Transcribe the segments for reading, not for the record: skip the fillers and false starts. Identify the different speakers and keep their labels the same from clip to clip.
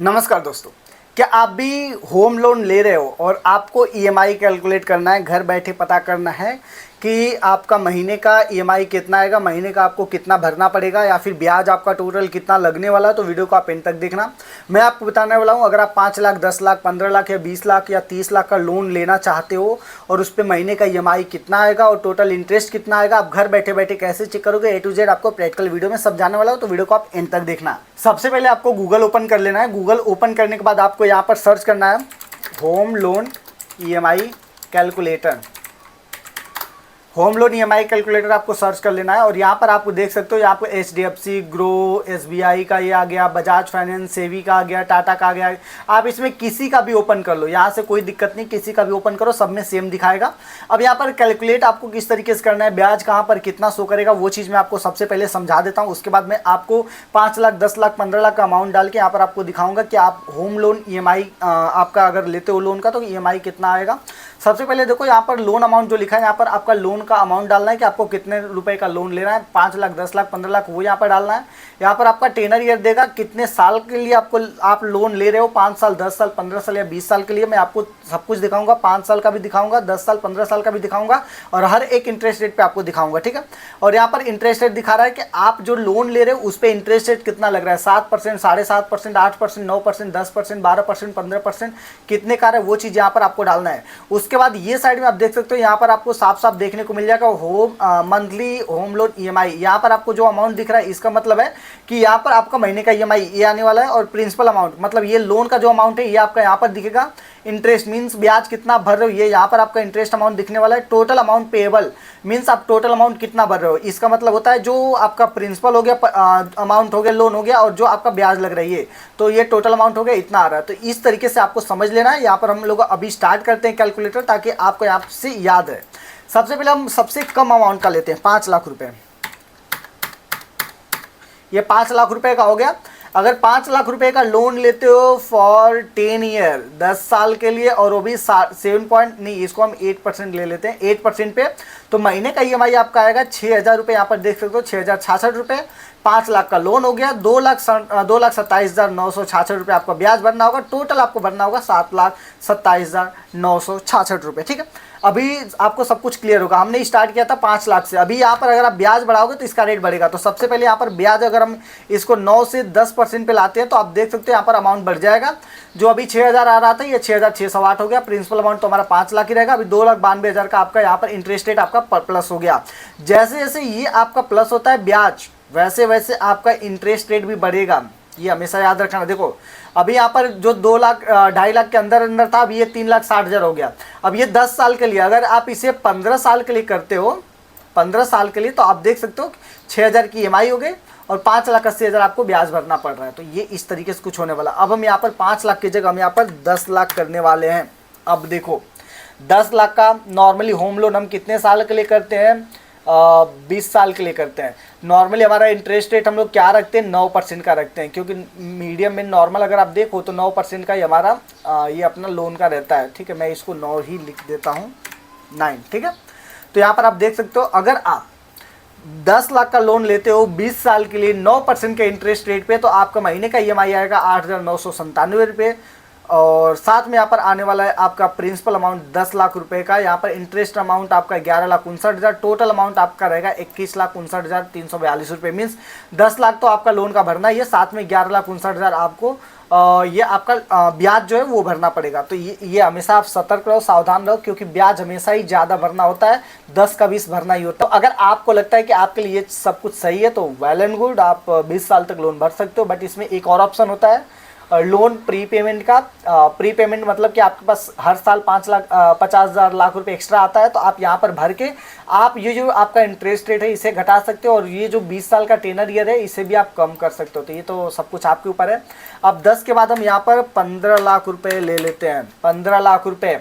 Speaker 1: नमस्कार दोस्तों, क्या आप भी होम लोन ले रहे हो और आपको ईएमआई कैलकुलेट करना है, घर बैठे पता करना है कि आपका महीने का ईएमआई कितना आएगा, महीने का आपको कितना भरना पड़ेगा या फिर ब्याज आपका टोटल कितना लगने वाला है, तो वीडियो को आप एंड तक देखना। मैं आपको बताने वाला हूँ, अगर आप 5 लाख, 10 लाख, 15 लाख या 20 लाख या 30 लाख का लोन लेना चाहते हो और उस पर महीने का ईएमआई कितना आएगा और टोटल इंटरेस्ट कितना आएगा, आप घर बैठे बैठे कैसे चेक करोगे, ए टू जेड आपको प्रैक्टिकल वीडियो में सब जानने वाला हूँ, तो वीडियो को आप एंड तक देखना। सबसे पहले आपको गूगल ओपन कर लेना है। गूगल ओपन करने के बाद आपको यहाँ पर सर्च करना है home loan EMI calculator. Home loan EMI calculator आपको सर्च कर लेना है और यहाँ पर आपको देख सकते हो, यहाँ पर एचडीएफसी, ग्रो, एसबीआई का ये आ गया, बजाज फाइनेंस, सेवी का आ गया, टाटा का आ गया। आप इसमें किसी का भी ओपन कर लो, यहाँ से कोई दिक्कत नहीं, किसी का भी ओपन करो, सब में सेम दिखाएगा। अब यहाँ पर कैलकुलेट आपको किस तरीके से करना है, ब्याज कहाँ पर कितना शो करेगा, वो चीज़ मैं आपको सबसे पहले समझा देता हूँ। उसके बाद मैं आपको 5 लाख, 10 लाख, 15 लाख का अमाउंट डाल के यहाँ पर आपको दिखाऊंगा कि आप होम लोन ईएमआई आपका अगर लेते हो लोन का तो ईएमआई कितना आएगा। सबसे पहले देखो, यहाँ पर लोन अमाउंट जो लिखा है, यहाँ पर आपका लोन का अमाउंट डालना है कि आपको कितने रुपए का लोन लेना है, 5 लाख, 10 लाख, 15 लाख, वो यहाँ पर डालना है। यहाँ पर आपका टेनर ईयर देगा, कितने साल के लिए आप लोन ले रहे हो, 5 साल, 10 साल, 15 साल या 20 साल के लिए। मैं आपको सब कुछ दिखाऊंगा, 5 साल का भी दिखाऊंगा, 10 साल, 15 साल का भी दिखाऊंगा और हर एक इंटरेस्ट रेट पे आपको दिखाऊंगा, ठीक है। और यहाँ पर इंटरेस्ट रेट दिखा रहा है कि आप जो लोन ले रहे हो उस पर इंटरेस्ट रेट कितना लग रहा है, 7%, 7.5%, 8%, 9%, 10%, 12%, 15%, कितने का है, वो चीज़ यहाँ पर आपको डालना है। उसके बाद ये साइड में आप देख सकते हो, यहाँ पर आपको साफ साफ देखने को मिल जाएगा home monthly home loan EMI. यहाँ पर आपको जो अमाउंट दिख रहा है, इसका मतलब है कि यहाँ पर आपका महीने का ईएमआई ये आने वाला है और प्रिंसिपल अमाउंट, मतलब ये लोन का जो अमाउंट है ये आपका यहाँ पर दिखेगा। इंटरेस्ट मीन्स ब्याज कितना भर रहे हो, ये यहाँ पर आपका इंटरेस्ट अमाउंट दिखने वाला है। टोटल अमाउंट पेएबल मीन्स आप टोटल अमाउंट कितना भर रहे हो, इसका मतलब होता है जो आपका प्रिंसिपल हो गया, अमाउंट हो गया, लोन हो गया, और जो आपका ब्याज लग रही है, तो ये टोटल अमाउंट हो गया, इतना आ रहा है। तो इस तरीके से आपको समझ लेना है। यहाँ पर हम लोग अभी स्टार्ट करते हैं कैलकुलेटर, ताकि आपको यहाँ से याद है। सबसे पहले हम सबसे कम अमाउंट का लेते हैं, 5 लाख रुपए। ये 5 लाख रुपए का हो गया। अगर 5 लाख रुपए का लोन लेते हो फॉर 10 ईयर, 10 साल के लिए, और वो भी 7 पॉइंट नहीं, इसको हम 8% ले लेते हैं, 8% पे, तो महीने का ईएमआई आपका आएगा 6,000 रुपये। यहाँ पर देख सकते हो 6,066 रुपये। 5 लाख का लोन हो गया, 2,27,966 रुपये आपका ब्याज भरना होगा। टोटल आपको भरना होगा 7,27,966 रुपये, ठीक है। अभी आपको सब कुछ क्लियर होगा। हमने स्टार्ट किया था 5 लाख से। अभी यहाँ पर अगर आप ब्याज बढ़ाओगे तो इसका रेट बढ़ेगा। तो सबसे पहले यहाँ पर ब्याज अगर हम इसको 9 से 10% पे लाते हैं तो आप देख सकते हो यहाँ पर अमाउंट बढ़ जाएगा। जो अभी 6,000 आ रहा था ये 6,608 हो गया। प्रिंसिपल अमाउंट तो हमारा 5 लाख ही रहेगा। अभी 2,92,000 का आपका यहाँ पर इंटरेस्ट रेट आपका प्लस हो गया। जैसे जैसे ये आपका प्लस होता है ब्याज, वैसे वैसे आपका इंटरेस्ट रेट भी बढ़ेगा। ये हमेशा याद रखना। देखो अभी यहाँ पर जो 2 लाख 2.5 लाख के अंदर अंदर था, अब ये 3,60,000 हो गया। अब ये 10 साल के लिए, अगर आप इसे 15 साल के लिए करते हो, 15 साल के लिए, तो आप देख सकते हो 6,000 की ईएमआई हो गई और 5,80,000 आपको ब्याज भरना पड़ रहा है। तो ये इस तरीके से कुछ होने वाला। अब हम यहाँ पर 5 लाख की जगह हम यहाँ पर 10 लाख करने वाले हैं। अब देखो 10 लाख का नॉर्मली होम लोन हम कितने साल के लिए करते हैं, 20 साल के लिए करते हैं। नॉर्मली हमारा इंटरेस्ट रेट हम लोग क्या रखते हैं, 9% का रखते हैं, क्योंकि मीडियम में नॉर्मल अगर आप देखो तो 9% का ही हमारा ये अपना लोन का रहता है, ठीक है। मैं इसको 9 ही लिख देता हूँ, 9, ठीक है। तो यहाँ पर आप देख सकते हो, अगर आप 10 लाख का लोन लेते हो 20 साल के लिए 9% के इंटरेस्ट रेट पे, तो आपका महीने का ईएमआई आएगा 8,997 रुपये। और साथ में यहाँ पर आने वाला है आपका प्रिंसिपल अमाउंट 10 लाख रुपए का। यहाँ पर इंटरेस्ट अमाउंट आपका 11,59,000। टोटल अमाउंट आपका रहेगा 21,59,342 रुपये। मीन्स 10 लाख तो आपका लोन का भरना ही है, साथ में 11,59,000 आपको ये आपका ब्याज जो है वो भरना पड़ेगा। तो ये हमेशा आप सतर्क रहो, सावधान रहो, क्योंकि ब्याज हमेशा ही ज़्यादा भरना होता है, 10 का 20 भरना ही होता है। तो अगर आपको लगता है कि आपके लिए सब कुछ सही है तो वेल एंड गुड, आप 20 साल तक लोन भर सकते हो। बट इसमें एक और ऑप्शन होता है लोन प्रीपेमेंट का। प्रीपेमेंट मतलब कि आपके पास हर साल 50,000 लाख रुपए एक्स्ट्रा आता है, तो आप यहाँ पर भर के आप ये जो आपका इंटरेस्ट रेट है इसे घटा सकते हो, और ये जो 20 साल का टेनर ईयर है इसे भी आप कम कर सकते हो। तो ये तो सब कुछ आपके ऊपर है। अब 10 के बाद हम यहाँ पर 15 लाख रुपए ले लेते हैं। 15 लाख रुपए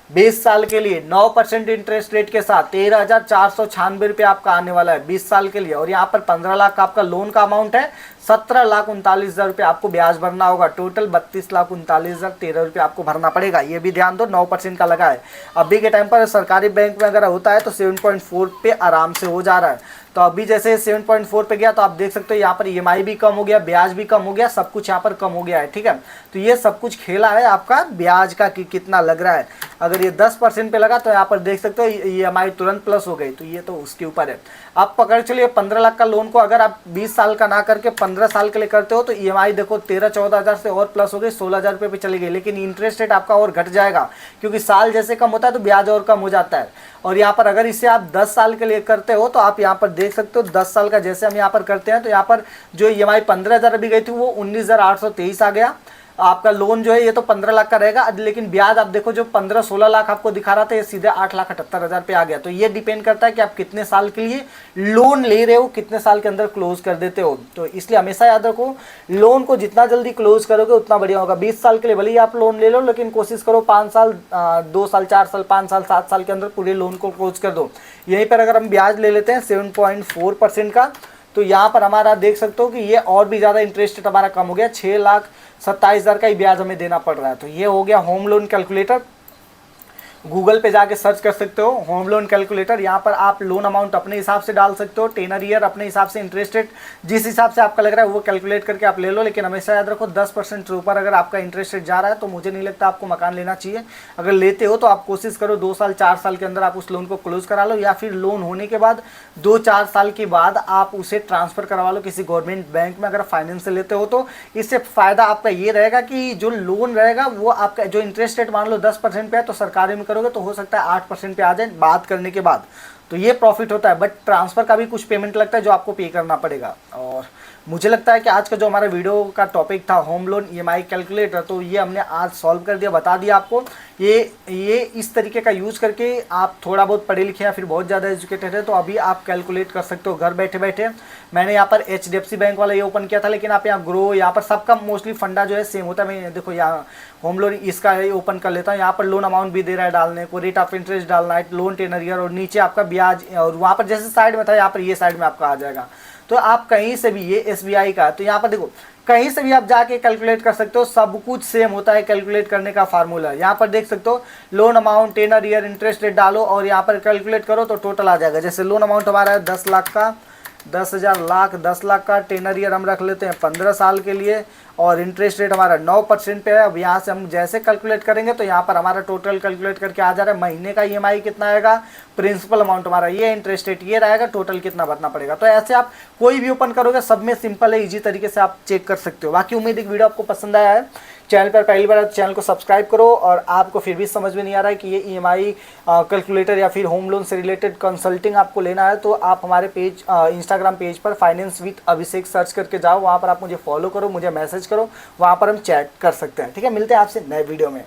Speaker 1: 20 साल के लिए 9% इंटरेस्ट रेट के साथ 13,496 रुपये आपका आने वाला है 20 साल के लिए। और यहाँ पर 15 लाख का आपका लोन का अमाउंट है, 17,39,000 रुपये आपको ब्याज भरना होगा। टोटल 32,39,013 आपको भरना पड़ेगा। ये भी ध्यान दो, 9% का लगा है। अभी के टाइम पर सरकारी बैंक में अगर होता है तो 7.4 पे आराम से हो जा रहा है। तो अभी जैसे 7.4 पे गया तो आप देख सकते हो यहाँ पर ईएमआई भी कम हो गया, ब्याज भी कम हो गया, सब कुछ यहाँ पर कम हो गया है। ठीक है, तो ये सब कुछ खेला है आपका ब्याज का कि कितना लग रहा है। अगर ये 10% पे लगा तो यहाँ पर देख सकते हो ईएमआई तुरंत प्लस हो गई, तो ये तो उसके ऊपर है। आप पकड़ चलिए 15 लाख का लोन को अगर आप 20 साल का ना करके 15 साल के लिए करते हो तो ईएमआई देखो 13-14 हज़ार से और प्लस हो गई, 16,000 रुपये पे चली गई। लेकिन इंटरेस्ट रेट आपका और घट जाएगा, क्योंकि साल जैसे कम होता है तो ब्याज और कम हो जाता है। और यहाँ पर अगर इसे आप 10 साल के लिए करते हो तो आप यहाँ पर देख सकते हो 10 साल का जैसे हम यहाँ पर करते हैं तो यहाँ पर जो ईएमआई 15,000 अभी गई थी वो 19,823 आ गया। आपका लोन जो है ये तो 15 लाख का रहेगा, लेकिन ब्याज आप देखो जो 15-16 लाख आपको दिखा रहा था ये सीधे 8,78,000 पे आ गया। तो ये डिपेंड करता है कि आप कितने साल के लिए लोन ले रहे हो, कितने साल के अंदर क्लोज कर देते हो। तो इसलिए हमेशा याद रखो, लोन को जितना जल्दी क्लोज करोगे उतना बढ़िया होगा। 20 साल के लिए भले ही आप लोन ले लो, लेकिन कोशिश करो 5 साल, 2 साल, 4 साल, 5 साल, 7 साल के अंदर पूरे लोन को क्लोज कर दो। यहीं पर अगर हम ब्याज ले लेते हैं 7.4% का, तो यहाँ पर हमारा देख सकते हो कि ये और भी ज़्यादा इंटरेस्ट रेट हमारा कम हो गया, 6,27,000 का ही ब्याज हमें देना पड़ रहा है। तो ये हो गया होम लोन कैलकुलेटर। गूगल पे जाके सर्च कर सकते हो होम लोन कैलकुलेटर। यहाँ पर आप लोन अमाउंट अपने हिसाब से डाल सकते हो, टेनर ईयर अपने हिसाब से, इंटरेस्ट रेट जिस हिसाब से आपका लग रहा है वो कैलकुलेट करके आप ले लो। लेकिन हमेशा याद रखो 10% से ऊपर अगर आपका इंटरेस्ट रेट जा रहा है तो मुझे नहीं लगता आपको मकान लेना चाहिए। अगर लेते हो तो आप कोशिश करो 2 साल 4 साल के अंदर आप उस लोन को क्लोज करा लो, या फिर लोन होने के बाद 2-4 साल के बाद आप उसे ट्रांसफ़र करवा लो किसी गवर्नमेंट बैंक में अगर फाइनेंस से लेते हो। तो इससे फ़ायदा आपका ये रहेगा कि जो लोन रहेगा वो आपका जो इंटरेस्ट रेट मान लो 10% पे है, तो सरकारी में करोगे तो हो सकता है 8% पे आ जाए बात करने के बाद। तो ये प्रॉफिट होता है, बट ट्रांसफ़र का भी कुछ पेमेंट लगता है जो आपको पे करना पड़ेगा। और मुझे लगता है कि आज का जो हमारा वीडियो का टॉपिक था होम लोन ईएमआई कैलकुलेटर, तो ये हमने आज सॉल्व कर दिया, बता दिया आपको। ये इस तरीके का यूज़ करके आप थोड़ा बहुत पढ़े लिखे या फिर बहुत ज़्यादा एजुकेटेड है तो अभी आप कैलकुलेट कर सकते हो घर बैठे बैठे। मैंने यहाँ पर HDFC बैंक वाला ये ओपन किया था, लेकिन आप यहाँ ग्रो, यहाँ पर सबका मोस्टली फंडा जो है सेम होता है। मैं देखो यहाँ होम लोन इसका ओपन कर लेता हूँ। यहाँ पर लोन अमाउंट भी दे रहा है डालने को, रेट ऑफ इंटरेस्ट डालना है, लोन टेनर ईयर, और नीचे आपका ब्याज, और वहाँ पर जैसे साइड में था यहाँ पर ये साइड में आपका आ जाएगा। तो आप कहीं से भी, ये SBI का, तो यहाँ पर देखो कहीं से भी आप जाके कैलकुलेट कर सकते हो, सब कुछ सेम होता है कैलकुलेट करने का फार्मूला। यहाँ पर देख सकते हो loan amount, tenor year, interest rate डालो और यहाँ पर कैलकुलेट करो तो टोटल आ जाएगा। जैसे लोन अमाउंट हमारा है 10 लाख का, 10 लाख का, टेनर ईयर हम रख लेते हैं 15 साल के लिए, और इंटरेस्ट रेट हमारा 9% पे है। अब यहाँ से हम जैसे कैलकुलेट करेंगे तो यहाँ पर हमारा टोटल कैलकुलेट करके आ जा रहा है महीने का ईएमआई कितना आएगा, प्रिंसिपल अमाउंट हमारा ये, इंटरेस्ट रेट ये रहेगा, टोटल कितना भरना पड़ेगा। तो ऐसे आप कोई भी ओपन करोगे सब में सिंपल है, इजी तरीके से आप चेक कर सकते हो। बाकी उम्मीद है कि वीडियो आपको पसंद आया है। चैनल पर पहली बार चैनल को सब्सक्राइब करो, और आपको फिर भी समझ में नहीं आ रहा है कि ये ईएमआई कैलकुलेटर या फिर होम लोन से रिलेटेड कंसल्टिंग आपको लेना है, तो आप हमारे पेज इंस्टाग्राम पेज पर फाइनेंस विद अभिषेक सर्च करके जाओ, वहाँ पर आप मुझे फॉलो करो, मुझे मैसेज करो, वहाँ पर हम चैट कर सकते हैं। ठीक है, मिलते हैं आपसे नए वीडियो में।